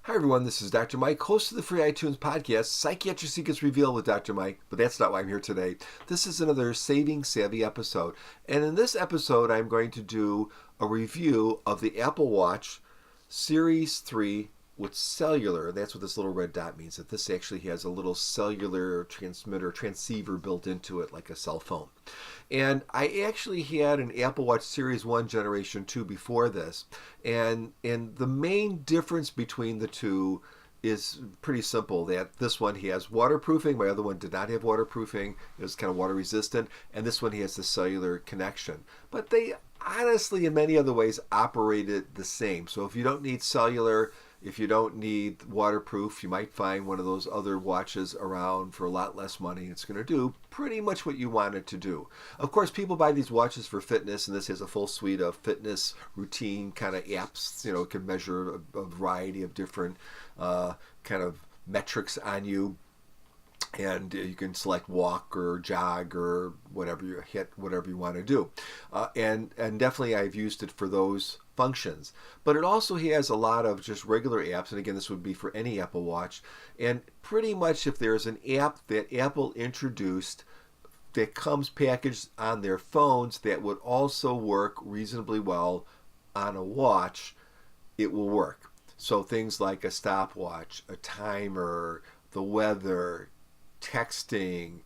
Hi everyone, this is Dr. Mike, host of the free iTunes podcast, Psychiatric Secrets Revealed with Dr. Mike, but that's not why I'm here today. This is another Saving Savvy episode, and in this episode I'm going to do a review of the Apple Watch Series 3 with cellular. That's what this little red dot means, that this actually has a little cellular transceiver built into it like a cell phone. And I actually had an Apple Watch Series 1 Generation 2 before this, and the main difference between the two is pretty simple, that this one has waterproofing, my other one did not have waterproofing, it was kind of water resistant, and this one has the cellular connection. But they honestly in many other ways operated the same. So if you don't need cellular, if you don't need waterproof, you might find one of those other watches around for a lot less money. It's going to do pretty much what you want it to do. Of course, people buy these watches for fitness, and this has a full suite of fitness routine kind of apps. You know, it can measure a variety of different kind of metrics on you. And you can select walk or jog or whatever you hit, whatever you want to do. And definitely I've used it for those functions. But it also has a lot of just regular apps. And again, this would be for any Apple Watch. And pretty much if there's an app that Apple introduced that comes packaged on their phones that would also work reasonably well on a watch, it will work. So things like a stopwatch, a timer, the weather, texting,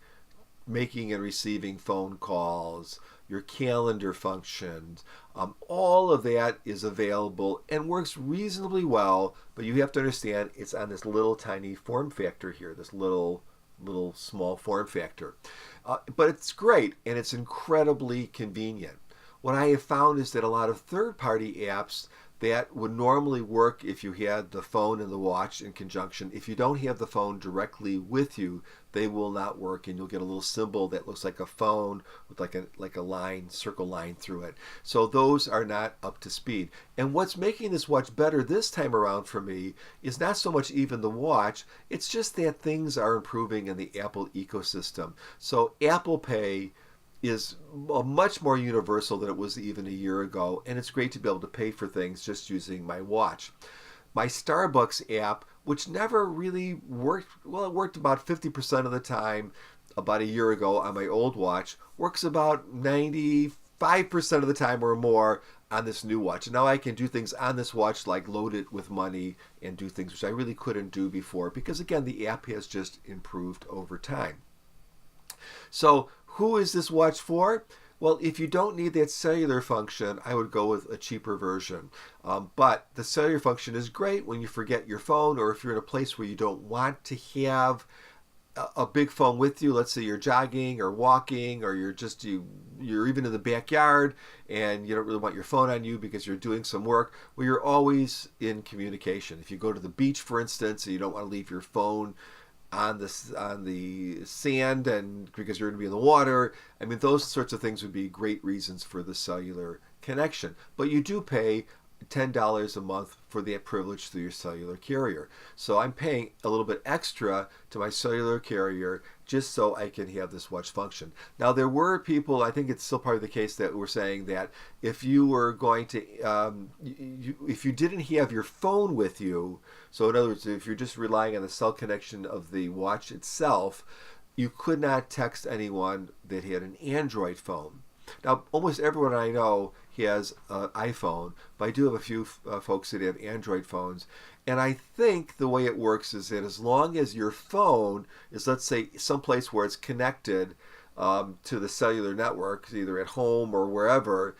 making and receiving phone calls, your calendar functions, all of that is available and works reasonably well, but you have to understand it's on this little tiny form factor here, this little small form factor. But it's great and it's incredibly convenient. What I have found is that a lot of third-party apps that would normally work if you had the phone and the watch in conjunction, if you don't have the phone directly with you, they will not work, and you'll get a little symbol that looks like a phone with like a line, circle line through it. So those are not up to speed. And what's making this watch better this time around for me is not so much even the watch, it's just that things are improving in the Apple ecosystem. So Apple Pay is much more universal than it was even a year ago, and it's great to be able to pay for things just using my watch. My Starbucks app, which never really worked, well, it worked about 50% of the time about a year ago on my old watch, works about 95% of the time or more on this new watch. And now I can do things on this watch like load it with money and do things which I really couldn't do before because, again, the app has just improved over time. So who is this watch for? Well, if you don't need that cellular function, I would go with a cheaper version. But the cellular function is great when you forget your phone or if you're in a place where you don't want to have a big phone with you. Let's say you're jogging or walking or you're even in the backyard and you don't really want your phone on you because you're doing some work. Well, you're always in communication. If you go to the beach, for instance, and you don't want to leave your phone on the sand and because you're going to be in the water. I mean, those sorts of things would be great reasons for the cellular connection. But you do pay $10 a month for that privilege through your cellular carrier. So I'm paying a little bit extra to my cellular carrier just so I can have this watch function. Now, there were people, I think it's still part of the case, that were saying that if you were going to, if you didn't have your phone with you, so in other words, if you're just relying on the cell connection of the watch itself, you could not text anyone that had an Android phone. Now, almost everyone I know has an iPhone, but I do have a few folks that have Android phones. And I think the way it works is that as long as your phone is, let's say, someplace where it's connected to the cellular network, either at home or wherever,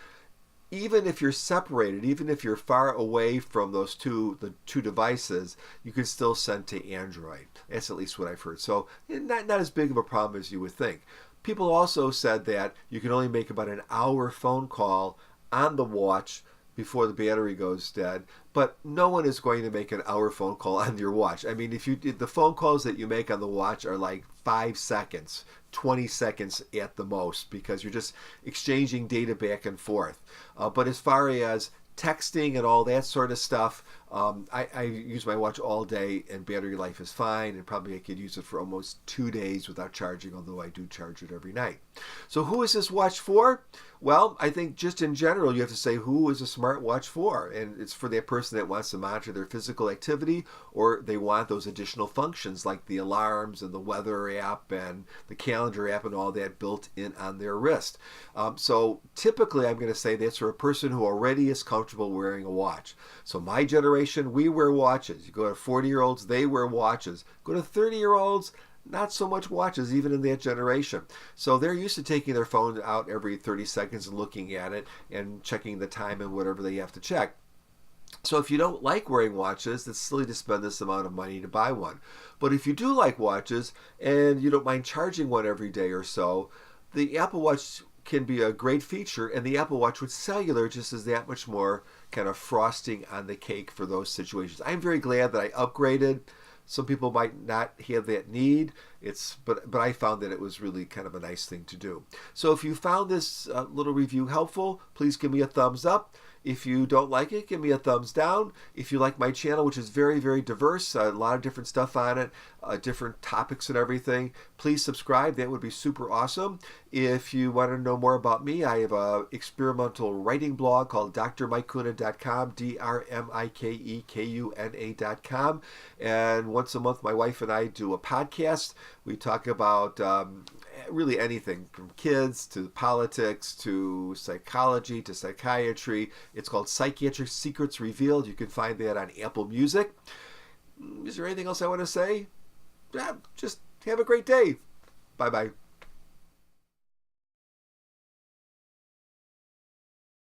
even if you're separated, even if you're far away from the two devices, you can still send to Android. That's at least what I've heard. So not as big of a problem as you would think. People also said that you can only make about an hour phone call on the watch before the battery goes dead, but no one is going to make an hour phone call on your watch. I mean, if the phone calls that you make on the watch are like 5 seconds, 20 seconds at the most, because you're just exchanging data back and forth. But as far as texting and all that sort of stuff, I use my watch all day, and battery life is fine, and probably I could use it for almost 2 days without charging, although I do charge it every night. So who is this watch for? Well, I think just in general, you have to say who is a smartwatch for, and it's for that person that wants to monitor their physical activity, or they want those additional functions like the alarms and the weather app and the calendar app and all that built in on their wrist. So typically, I'm going to say that's for a person who already is comfortable wearing a watch. So my generation, we wear watches. You go to 40-year-olds, they wear watches. Go to 30-year-olds, not so much watches, even in that generation. So they're used to taking their phone out every 30 seconds and looking at it and checking the time and whatever they have to check. So if you don't like wearing watches, it's silly to spend this amount of money to buy one. But if you do like watches and you don't mind charging one every day or so, the Apple Watch can be a great feature, and the Apple Watch with Cellular just is that much more kind of frosting on the cake for those situations. I'm very glad that I upgraded. Some people might not have that need. But I found that it was really kind of a nice thing to do. So if you found this little review helpful, please give me a thumbs up. If you don't like it, give me a thumbs down. If you like my channel, which is very, very diverse, a lot of different stuff on it, different topics and everything, please subscribe. That would be super awesome. If you want to know more about me, I have an experimental writing blog called drmikekuna.com, drmikekuna.com. And once a month, my wife and I do a podcast. We talk about really anything from kids to politics to psychology to psychiatry. It's called Psychiatric Secrets Revealed. You can find that on Apple Music. Is there anything else I want to say? Just have a great day. Bye-bye.